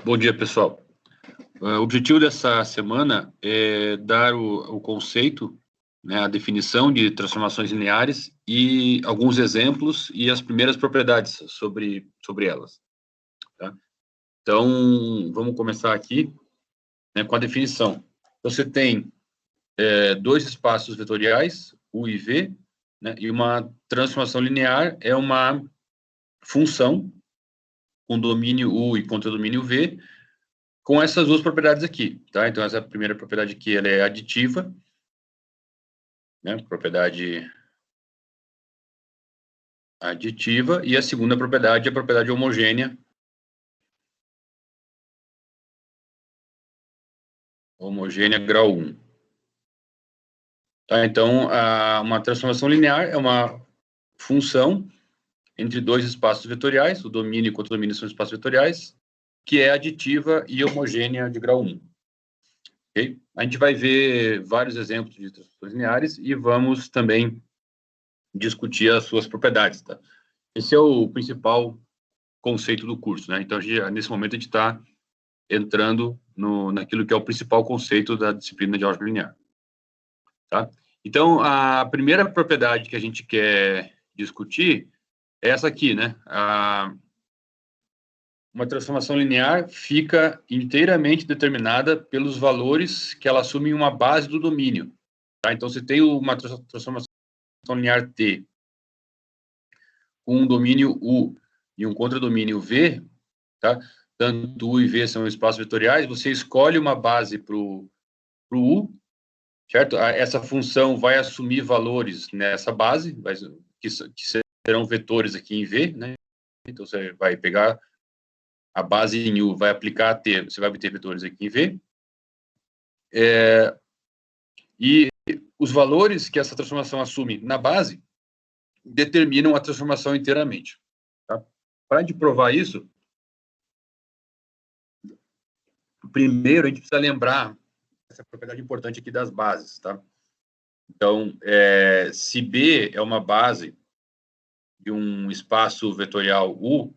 Bom dia, pessoal. O objetivo dessa semana é dar o conceito, né, a definição de transformações lineares e alguns exemplos e as primeiras propriedades sobre elas. Tá? Então, vamos começar aqui, né, com a definição. Você tem dois espaços vetoriais, U e V, né, e uma transformação linear é uma função com domínio U e contradomínio V, com essas duas propriedades aqui, tá? Então, essa primeira propriedade aqui, ela é aditiva, né? Propriedade aditiva, e a segunda propriedade é a propriedade homogênea. Homogênea grau 1. Tá? Então, uma transformação linear é uma função entre dois espaços vetoriais, o domínio e o contradomínio são espaços vetoriais, que é aditiva e homogênea de grau 1. Okay? A gente vai ver vários exemplos de transformações lineares e vamos também discutir as suas propriedades. Tá? Esse é o principal conceito do curso, né? Então, nesse momento, a gente está entrando naquilo que é o principal conceito da disciplina de álgebra linear. Tá? Então, a primeira propriedade que a gente quer discutir é essa aqui, né? Uma transformação linear fica inteiramente determinada pelos valores que ela assume em uma base do domínio. Tá? Então, se tem uma transformação linear T com um domínio U e um contradomínio V, tá? Tanto U e V são espaços vetoriais, você escolhe uma base para o U, certo? Essa função vai assumir valores nessa base, que serão vetores aqui em V, né? Então, você vai pegar a base em U, vai aplicar a T, você vai obter vetores aqui em V. E os valores que essa transformação assume na base determinam a transformação inteiramente. Tá? Para a gente provar isso, primeiro a gente precisa lembrar essa propriedade importante aqui das bases, tá? Então, se B é uma base de um espaço vetorial U,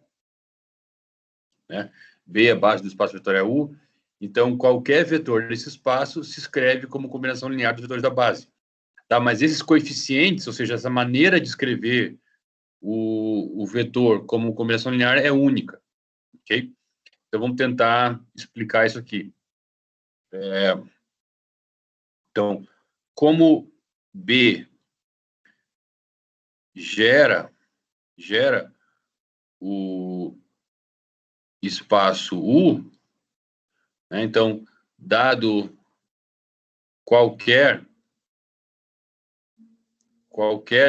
né? B é a base do espaço vetorial U, então qualquer vetor desse espaço se escreve como combinação linear dos vetores da base. Tá? Mas esses coeficientes, ou seja, essa maneira de escrever o vetor como combinação linear é única, ok? Então, vamos tentar explicar isso aqui. Então, como B gera o espaço U, né? Então, dado qualquer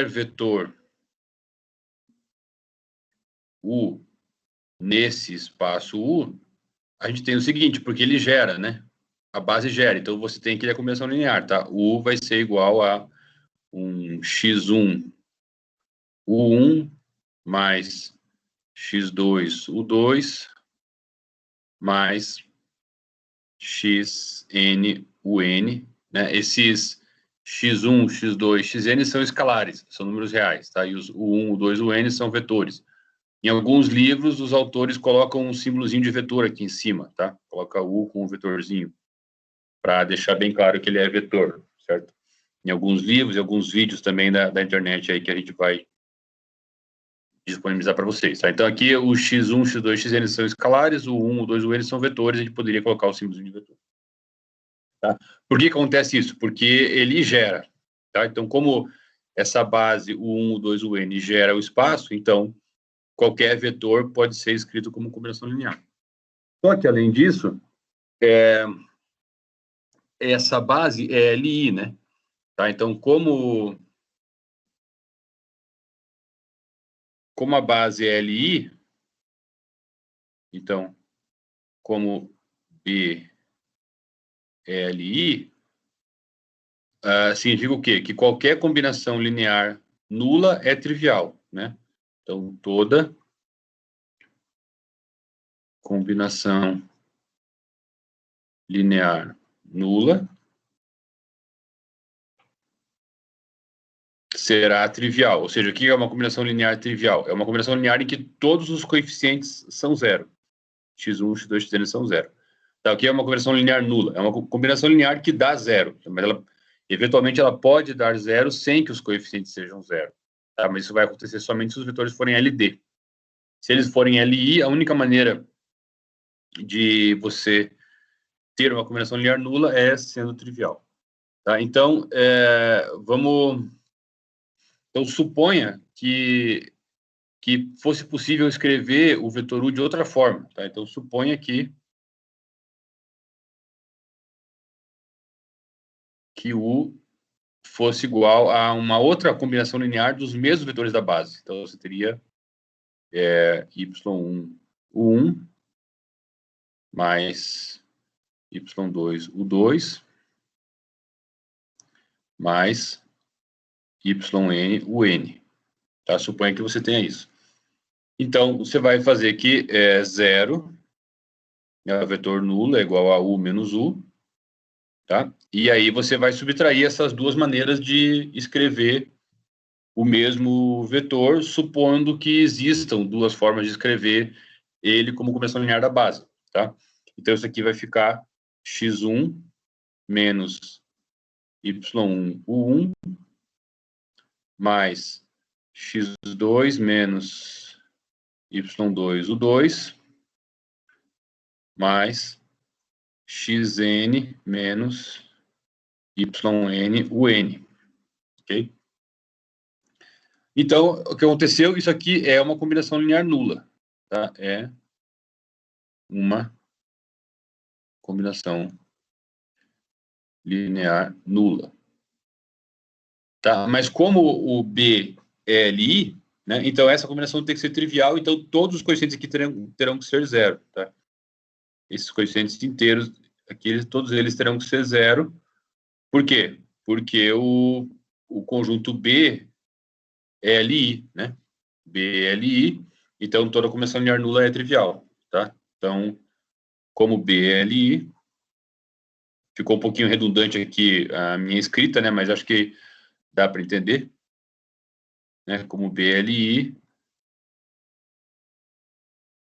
vetor U nesse espaço U, a gente tem o seguinte, porque ele gera, né? A base gera, então você tem aqui a combinação linear, tá? U vai ser igual a um x1 U1 mais x2 U2 mais xn UN, né? Esses x1, x2, xn são escalares, são números reais, tá? E os U1, U2, UN são vetores. Em alguns livros, os autores colocam um símbolozinho de vetor aqui em cima, tá? Coloca U com um vetorzinho, para deixar bem claro que ele é vetor, certo? Em alguns livros e alguns vídeos também da internet aí que a gente vai disponibilizar para vocês, tá? Então, aqui o x1, x2, xn são escalares, o 1, o 2, o n são vetores, a gente poderia colocar o símbolo de vetor. Tá? Por que acontece isso? Porque ele gera, tá? Então, como essa base, o 1, o 2, o n, gera o espaço, então, qualquer vetor pode ser escrito como combinação linear. Só que, além disso, essa base é LI, né? Tá? Então, como a base é LI, então, como B é LI, significa o quê? Que qualquer combinação linear nula é trivial, né? Então, toda combinação linear nula será trivial. Ou seja, o que é uma combinação linear trivial? É uma combinação linear em que todos os coeficientes são zero. x1, x2, xn são zero. Tá, o que é uma combinação linear nula? É uma combinação linear que dá zero, mas eventualmente ela pode dar zero sem que os coeficientes sejam zero. Tá? Mas isso vai acontecer somente se os vetores forem LD. Se eles forem LI, a única maneira de você ter uma combinação linear nula é sendo trivial. Tá? Então, então, suponha que fosse possível escrever o vetor U de outra forma. Tá? Então, suponha que U fosse igual a uma outra combinação linear dos mesmos vetores da base. Então, você teria y1, U1, mais y2, U2, mais yn, UN. Tá? Suponha que você tenha isso. Então, você vai fazer que 0 é o vetor nulo, é igual a U menos U. Tá? E aí você vai subtrair essas duas maneiras de escrever o mesmo vetor, supondo que existam duas formas de escrever ele como combinação linear da base. Tá? Então, isso aqui vai ficar x1 menos y1, U1, mais x2 menos y2, U2, mais xn menos yn, UN. Ok? Então, o que aconteceu, isso aqui é uma combinação linear nula. Tá? É uma combinação linear nula. Tá? Mas como o B é LI, né, então essa combinação tem que ser trivial, então todos os coeficientes aqui terão que ser zero. Tá? Esses coeficientes inteiros, aqui, todos eles terão que ser zero. Por quê? Porque o conjunto B é LI, né? B é LI, então toda combinação linear nula é trivial. Tá? Então, como B é LI, ficou um pouquinho redundante aqui a minha escrita, né? Mas acho que dá para entender. Né? Como BLI,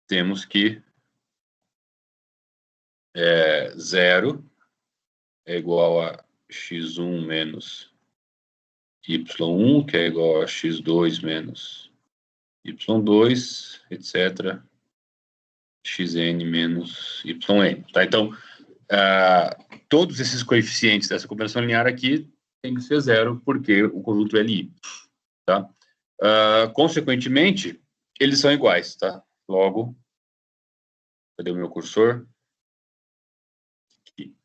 temos que 0 é igual a x1 menos y1, que é igual a x2 menos y2, etc., xn menos yn. Tá? Então, todos esses coeficientes dessa combinação linear aqui tem que ser zero, porque o conjunto é LI. Tá? Consequentemente, eles são iguais. Tá? Logo, cadê o meu cursor? Aqui.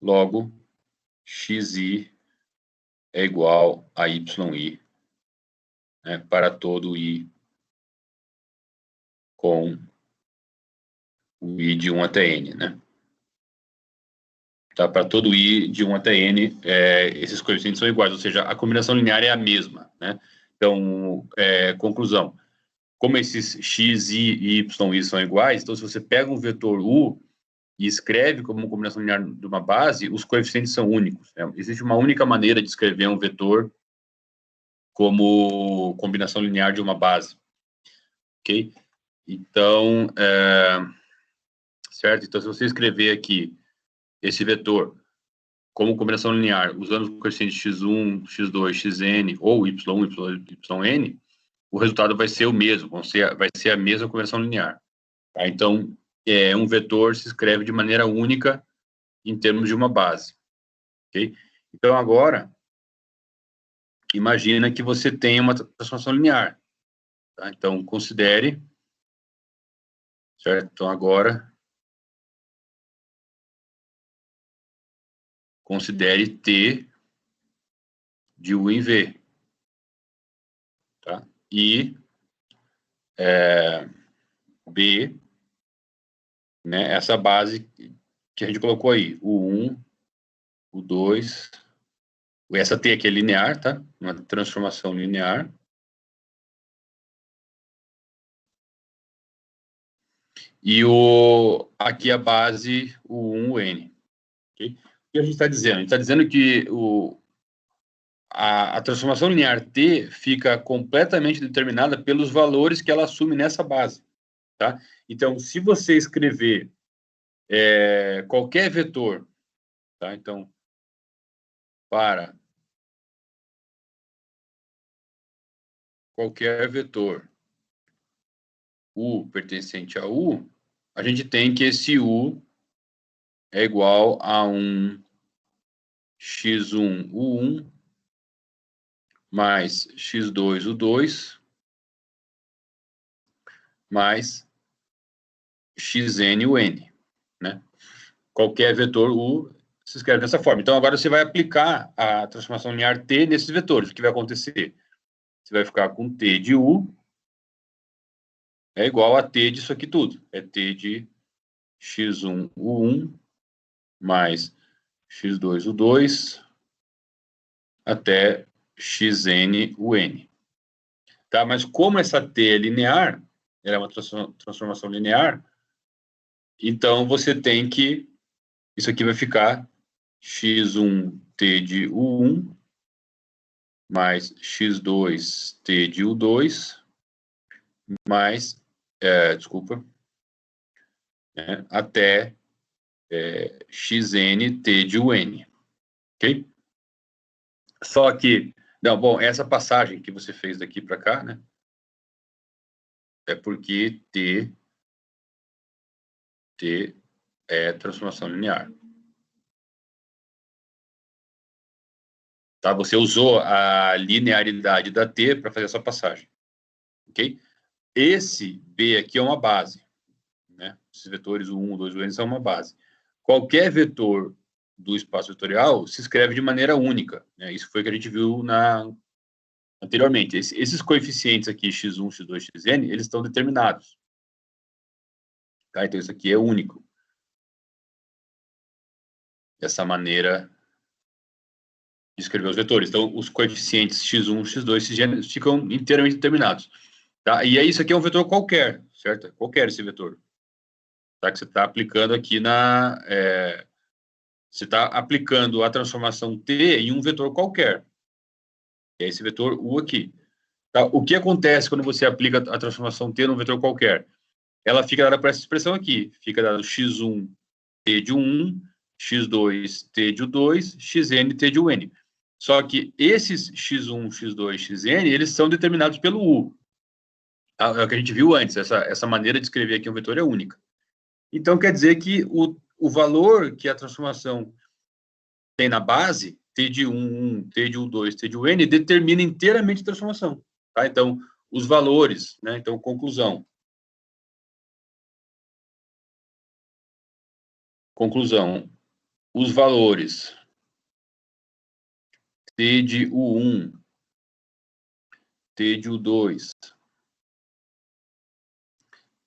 Logo, xi é igual a yi, né, para todo i com o i de 1 até n, né? Tá? Para todo i de 1 até n, esses coeficientes são iguais, ou seja, a combinação linear é a mesma, né? Então, conclusão, como esses x, i e y são iguais, então se você pega um vetor u e escreve como uma combinação linear de uma base, os coeficientes são únicos. Né? Existe uma única maneira de escrever um vetor como combinação linear de uma base. Ok? Então, certo? Então, se você escrever aqui esse vetor como combinação linear, usando o coeficiente x1, x2, xn, ou y1, yn, o resultado vai ser o mesmo, vai ser a mesma combinação linear. Tá? Então, um vetor se escreve de maneira única em termos de uma base. Ok? Então, agora, imagina que você tem uma transformação linear. Tá? Então, considere, certo? Então, agora, considere T de U em V. Tá? E B, né, essa base que a gente colocou aí, U1, U2, essa T aqui é linear, tá? Uma transformação linear. E aqui a base, U1, UN. Okay? O que a gente está dizendo? A gente está dizendo que a transformação linear T fica completamente determinada pelos valores que ela assume nessa base. tá? Então, se você escrever qualquer vetor, tá? Então, para qualquer vetor U pertencente a U, a gente tem que esse U é igual a um x1 U1 mais x2 U2 mais xn UN, né? Qualquer vetor U se escreve dessa forma. Então, agora você vai aplicar a transformação linear T nesses vetores. O que vai acontecer? Você vai ficar com T de U é igual a T disso aqui tudo. É T de x1 U1 mais x2 U2 até xn UN. Tá? Mas como essa T é linear, ela é uma transformação linear, então você tem que... Isso aqui vai ficar x1t de U1 mais x2t de U2 mais, até xnt de UN, ok? Só que, não, bom, essa passagem que você fez daqui para cá, né, é porque T é transformação linear. Tá? Você usou a linearidade da T para fazer essa passagem, ok? Esse B aqui é uma base, né? Esses vetores, o 1, o 2, o N, são uma base. Qualquer vetor do espaço vetorial se escreve de maneira única, né? Isso foi o que a gente viu anteriormente. Esses coeficientes aqui, x1, x2, xn, eles estão determinados. Tá? Então, isso aqui é único. Essa maneira de escrever os vetores. Então, os coeficientes x1, x2, xn ficam inteiramente determinados. Tá? E aí, isso aqui é um vetor qualquer, certo? Qualquer esse vetor. Tá? Que você está aplicando aqui você está aplicando a transformação T em um vetor qualquer. Que é esse vetor U aqui. Tá? O que acontece quando você aplica a transformação T num vetor qualquer? Ela fica dada por essa expressão aqui. Fica dado x1 T de U1, x2 T de U2, xn T de UN. Só que esses x1, x2, xn, eles são determinados pelo U. É o que a gente viu antes. Essa maneira de escrever aqui um vetor é única. Então, quer dizer que o valor que a transformação tem na base, T de U1, T de U2, T de UN, determina inteiramente a transformação. Tá? Então, os valores, né? Então, conclusão. Os valores T de U1, T de U2,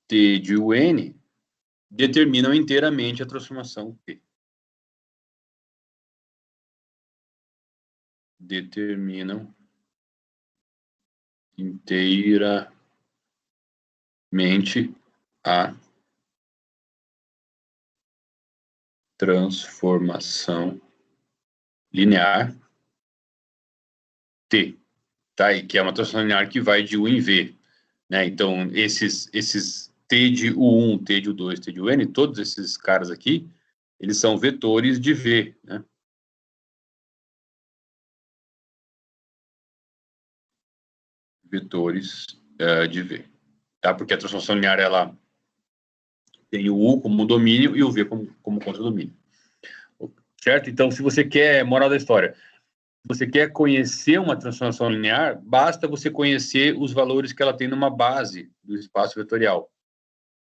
T de UN, determinam inteiramente a transformação T. Determinam inteiramente a transformação linear T, tá? E que é uma transformação linear que vai de U em V, né? Então, esses T de U1, T de U2, T de UN, todos esses caras aqui, eles são vetores de V, né? Vetores de V, tá? Porque a transformação linear, ela tem o U como domínio e o V como contradomínio. Certo? Então, se você quer, moral da história, se você quer conhecer uma transformação linear, basta você conhecer os valores que ela tem numa base do espaço vetorial.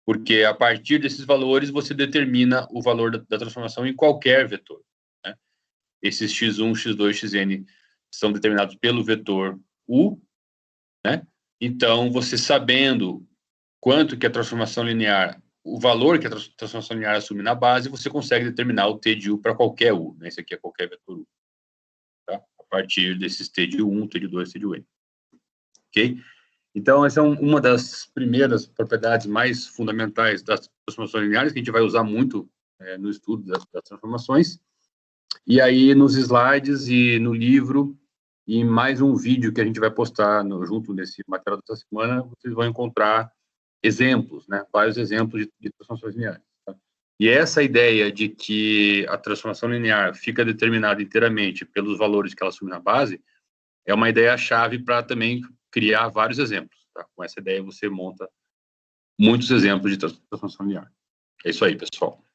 Porque a partir desses valores você determina o valor da transformação em qualquer vetor, né? Esses x1, x2, xn são determinados pelo vetor U, né? Então, você sabendo quanto que a transformação linear, o valor que a transformação linear assume na base, você consegue determinar o T de U para qualquer U, né? Esse aqui é qualquer vetor U, tá? A partir desses T de U1, T de 2, T de UN. Ok? Então, essa é uma das primeiras propriedades mais fundamentais das transformações lineares, que a gente vai usar muito no estudo das transformações. E aí, nos slides e no livro, e mais um vídeo que a gente vai postar junto nesse material dessa semana, vocês vão encontrar exemplos, né? Vários exemplos de transformações lineares. Tá? E essa ideia de que a transformação linear fica determinada inteiramente pelos valores que ela assume na base é uma ideia-chave para também criar vários exemplos. Tá? Com essa ideia você monta muitos exemplos de transformação linear. É isso aí, pessoal.